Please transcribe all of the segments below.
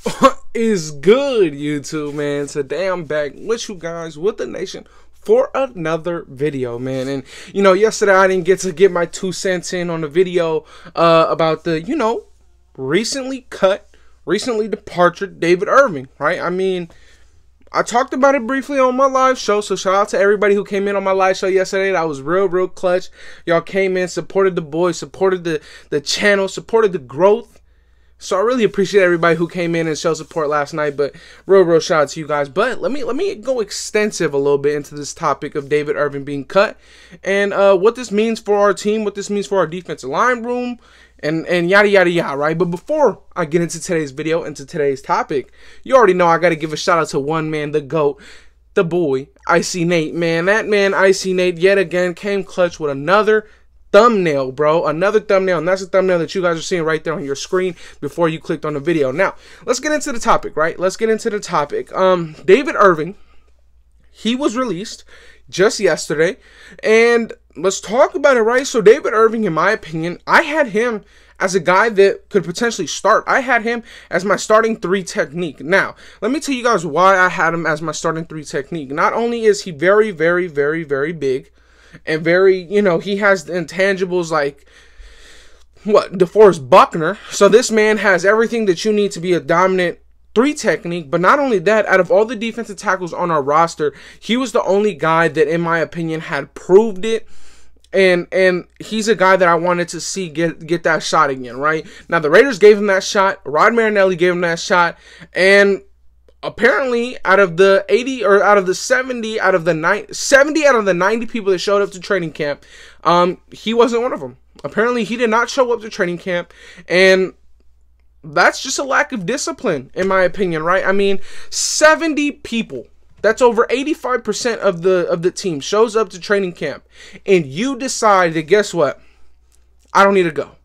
What is good, YouTube, man? Today I'm back with you guys, with the nation, for another video, man. And yesterday I didn't get to get my 2 cents in on the video about the recently departure David Irving, right? I mean, I talked about it briefly on my live show, so shout out to everybody who came in on my live show yesterday. That was real clutch. Y'all came in, supported the boys, supported the channel, supported the growth. So I really appreciate everybody who came in and showed support last night. But real shout out to you guys. But let me go extensive a little bit into this topic of David Irving being cut, and what this means for our team, what this means for our defensive line room, and yada, right? But before I get into today's video, into today's topic, you already know I got to give a shout out to one man, the GOAT, the boy, Icy Nate, man. That man, Icy Nate, yet again came clutch with another thumbnail, bro. Another thumbnail, and that's the thumbnail that you guys are seeing right there on your screen before you clicked on the video. Now, let's get into the topic, right? Let's get into the topic. David Irving, he was released just yesterday, and let's talk about it, right? So David Irving, in my opinion, I had him as a guy that could potentially start. I had him as my starting 3 technique. Now, let me tell you guys why I had him as my starting 3 technique. Not only is he very big, and very, he has the intangibles like, DeForest Buckner. So this man has everything that you need to be a dominant 3 technique. But not only that, out of all the defensive tackles on our roster, he was the only guy that, in my opinion, had proved it. And he's a guy that I wanted to see get that shot again, right? Now, the Raiders gave him that shot. Rod Marinelli gave him that shot. And apparently, out of the 80 or out of the 70 out of the 90 people that showed up to training camp, he wasn't one of them. Apparently, he did not show up to training camp, and that's just a lack of discipline, in my opinion, right? I mean, 70 people, that's over 85% of the team, shows up to training camp, and you decide that, guess what? I don't need to go.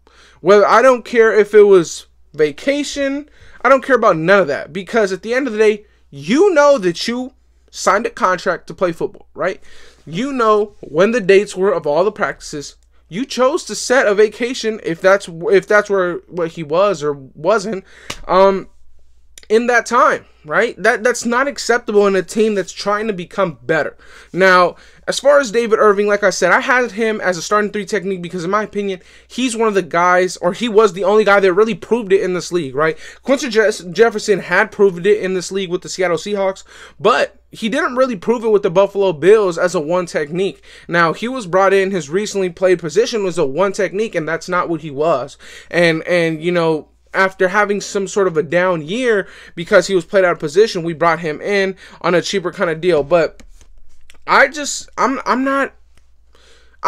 Well, I don't care if it was vacation, I don't care about none of that, because at the end of the day, you know that you signed a contract to play football, right? You know when the dates were of all the practices. You chose to set a vacation, if that's where what he was or wasn't, in that time, right? That's not acceptable in a team that's trying to become better. Now, as far as David Irving, like I said, I had him as a starting 3 technique because, in my opinion, he's one of the guys, or he was the only guy that really proved it in this league, right? Quincy Jefferson had proved it in this league with the Seattle Seahawks, but he didn't really prove it with the Buffalo Bills as a 1 technique. Now, he was brought in, his recently played position was a 1 technique, and that's not what he was. And after having some sort of a down year because he was played out of position, we brought him in on a cheaper kind of deal. But I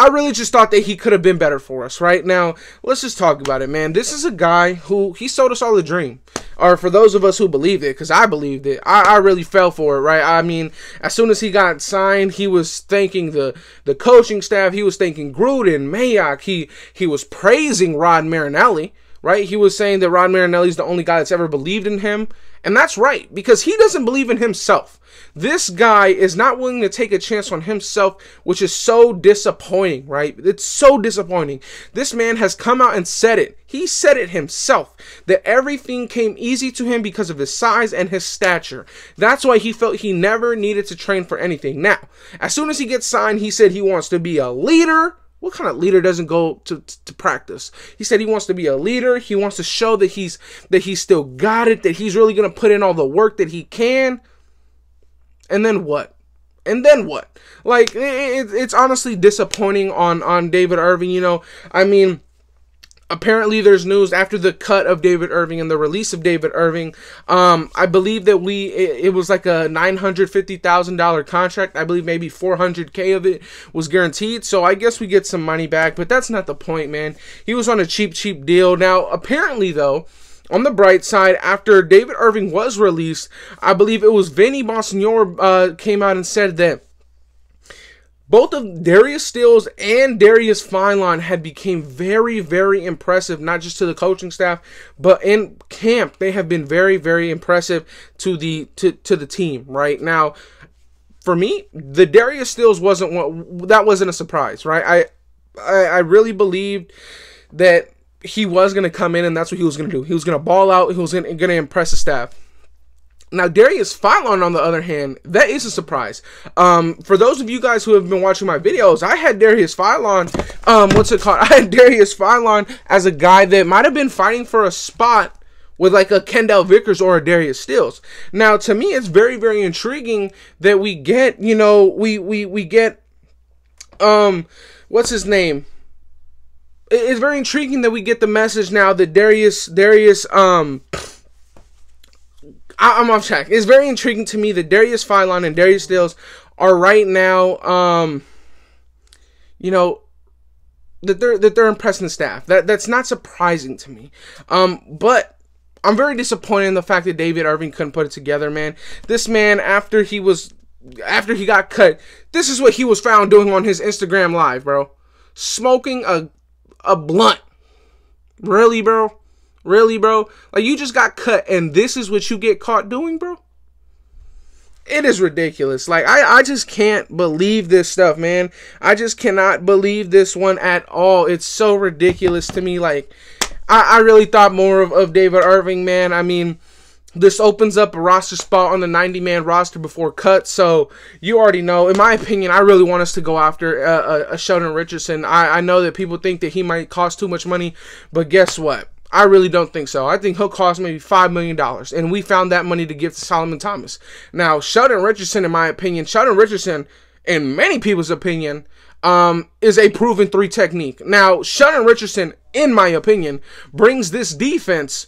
really just thought that he could have been better for us, right? Now, let's just talk about it, man. This is a guy who, he sold us all a dream. Or for those of us who believed it, because I believed it. I really fell for it, right? I mean, as soon as he got signed, he was thanking the coaching staff. He was thanking Gruden, Mayock. He was praising Rod Marinelli, right? He was saying that Rod Marinelli is the only guy that's ever believed in him. And that's right, because he doesn't believe in himself. This guy is not willing to take a chance on himself, which is so disappointing, right? It's so disappointing. This man has come out and said it. He said it himself, that everything came easy to him because of his size and his stature. That's why he felt he never needed to train for anything. Now, as soon as he gets signed, he said he wants to be a leader. What kind of leader doesn't go to practice? He said he wants to be a leader. He wants to show that he's still got it, that he's really going to put in all the work that he can. And then what? And then what? Like, it's honestly disappointing on David Irving, I mean, apparently there's news after the cut of David Irving and the release of David Irving. I believe that it was like a $950,000 contract. I believe maybe $400K of it was guaranteed. So I guess we get some money back, but that's not the point, man. He was on a cheap deal. Now, apparently though, on the bright side, after David Irving was released, I believe it was Vinny Bonsignore came out and said that both of Darius Stills and Darius Feinlein had became very impressive, not just to the coaching staff, but in camp they have been very impressive to the team. Right now, for me, the Darius Stills wasn't a surprise, right? I really believed that he was going to come in and that's what he was going to do. He was going to ball out. He was going to impress the staff. Now, Darius Philon, on the other hand, that is a surprise. For those of you guys who have been watching my videos, I had Darius Philon, I had Darius Philon as a guy that might have been fighting for a spot with like a Kendall Vickers or a Darius Stills. Now, to me, it's very, very intriguing that we get, you know, we get, what's his name? It's very intriguing that we get the message now that I'm off track. It's very intriguing to me that Darius Philon and Darius Stills are right now, you know, that they're impressing the staff. That's not surprising to me. But I'm very disappointed in the fact that David Irving couldn't put it together, man. This man, after he got cut, this is what he was found doing on his Instagram Live, bro. Smoking a blunt. Really, bro? Really, bro? Like, you just got cut and this is what you get caught doing, bro? It is ridiculous. Like, I just can't believe this stuff, man. I just cannot believe this one at all. It's so ridiculous to me. Like, I really thought more of David Irving, man. I mean, this opens up a roster spot on the 90-man roster before cut, so you already know. In my opinion, I really want us to go after a Sheldon Richardson. I know that people think that he might cost too much money, but guess what? I really don't think so. I think he'll cost maybe $5 million, and we found that money to give to Solomon Thomas. Now, Sheldon Richardson, in my opinion, in many people's opinion, is a proven 3 technique. Now, Sheldon Richardson, in my opinion, brings this defense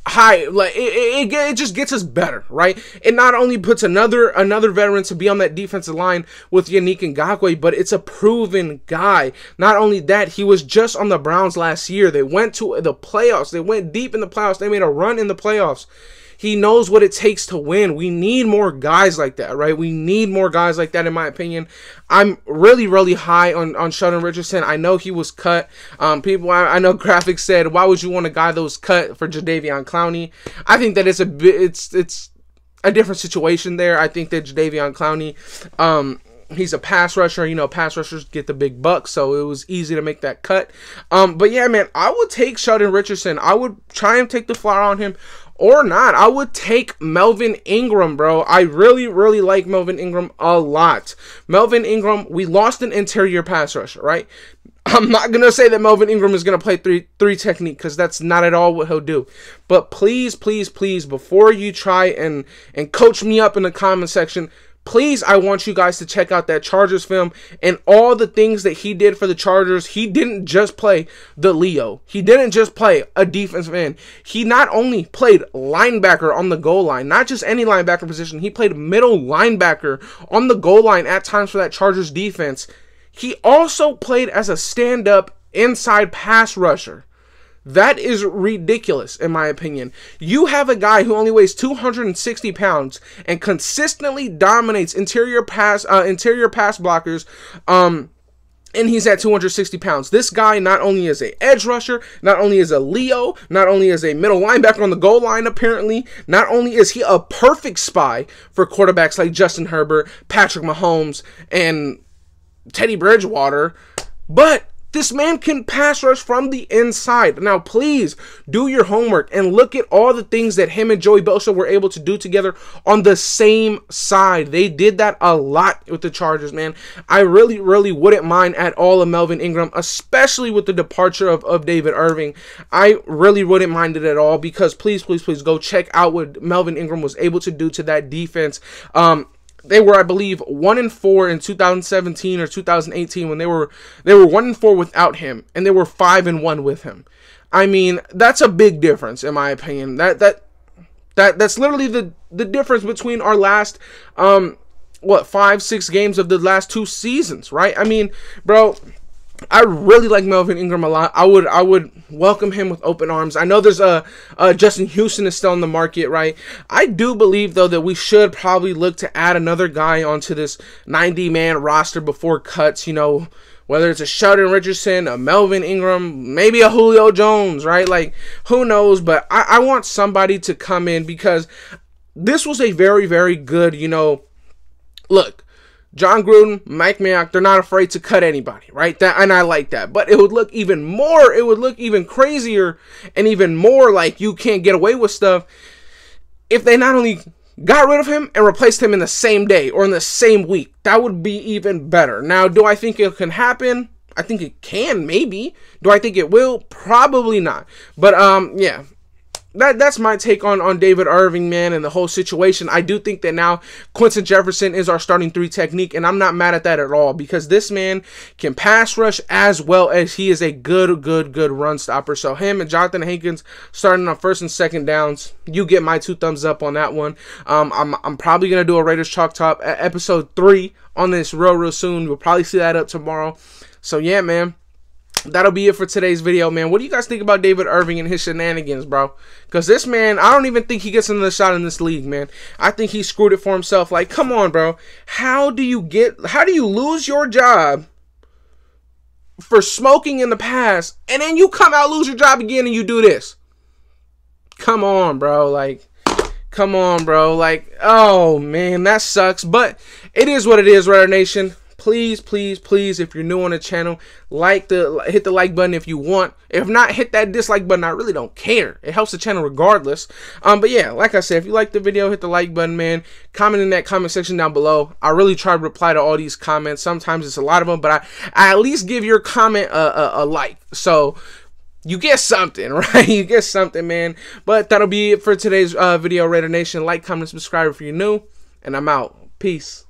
high. Like, it just gets us better, right? It not only puts another veteran to be on that defensive line with Yannick Ngakoue, but it's a proven guy. Not only that, he was just on the Browns last year. They went to the playoffs. They went deep in the playoffs. They made a run in the playoffs. He knows what it takes to win. We need more guys like that, right? We need more guys like that, in my opinion. I'm really, really high on Sheldon Richardson. I know he was cut. People, I know Graphics said, why would you want a guy that was cut for Jadeveon Clowney? I think that it's a different situation there. I think that Jadeveon Clowney, he's a pass rusher. You know, pass rushers get the big bucks, so it was easy to make that cut. But yeah, man, I would take Sheldon Richardson. I would try and take the flyer on him. Or not. I would take Melvin Ingram, bro. I really, really like Melvin Ingram a lot. Melvin Ingram, we lost an interior pass rusher, right? I'm not going to say that Melvin Ingram is going to play three technique, because that's not at all what he'll do. But please, please, please, before you try and coach me up in the comment section, please, I want you guys to check out that Chargers film and all the things that he did for the Chargers. He didn't just play the Leo. He didn't just play a defensive end. He not only played linebacker on the goal line, not just any linebacker position. He played middle linebacker on the goal line at times for that Chargers defense. He also played as a stand-up inside pass rusher. That is ridiculous, in my opinion. You have a guy who only weighs 260 pounds and consistently dominates interior pass blockers, and he's at 260 pounds. This guy not only is an edge rusher, not only is a Leo, not only is a middle linebacker on the goal line, apparently, not only is he a perfect spy for quarterbacks like Justin Herbert, Patrick Mahomes, and Teddy Bridgewater, but this man can pass rush from the inside. Now, please do your homework and look at all the things that him and Joey Bosa were able to do together on the same side. They did that a lot with the Chargers, man. I really, really wouldn't mind at all of Melvin Ingram, especially with the departure of David Irving. I really wouldn't mind it at all, because please, please, please go check out what Melvin Ingram was able to do to that defense. They were, I believe, 1-4 in 2017 or 2018 when they were 1-4 without him, and they were 5-1 with him. I mean, that's a big difference, in my opinion. That's literally the difference between our last 5-6 games of the last 2 seasons, right? I mean, bro, I really like Melvin Ingram a lot. I would welcome him with open arms. I know there's Justin Houston is still on the market, right? I do believe, though, that we should probably look to add another guy onto this 90-man roster before cuts, you know, whether it's a Sheldon Richardson, a Melvin Ingram, maybe a Julio Jones, right? Like, who knows? But I want somebody to come in, because this was a very, very good, you know, look, John Gruden, Mike Mayock, they're not afraid to cut anybody, right? And I like that. But it would look even more, it would look even crazier and even more like you can't get away with stuff if they not only got rid of him and replaced him in the same day or in the same week. That would be even better. Now, do I think it can happen? I think it can, maybe. Do I think it will? Probably not. But, yeah. That's my take on David Irving, man, and the whole situation. I do think that now Quinton Jefferson is our starting 3 technique, and I'm not mad at that at all because this man can pass rush as well as he is a good run stopper. So him and Jonathan Hankins starting on 1st and 2nd downs, you get my 2 thumbs up on that one. I'm probably going to do a Raiders Chalk Top episode 3 on this real soon. We'll probably see that up tomorrow. So yeah, man. That'll be it for today's video, man. What do you guys think about David Irving and his shenanigans, bro? Because this man, I don't even think he gets another shot in this league, man. I think he screwed it for himself. Like, come on, bro. How do you lose your job for smoking in the past, and then you come out, lose your job again, and you do this? Come on, bro. Like, come on, bro. Like, oh, man, that sucks. But it is what it is, Raider Nation. Please, if you're new on the channel, hit the like button if you want. If not, hit that dislike button. I really don't care. It helps the channel regardless. But yeah, like I said, if you like the video, hit the like button, man. Comment in that comment section down below. I really try to reply to all these comments. Sometimes it's a lot of them, but I at least give your comment a like. So you get something, right? You get something, man. But that'll be it for today's video, Raider Nation. Like, comment, subscribe if you're new, and I'm out. Peace.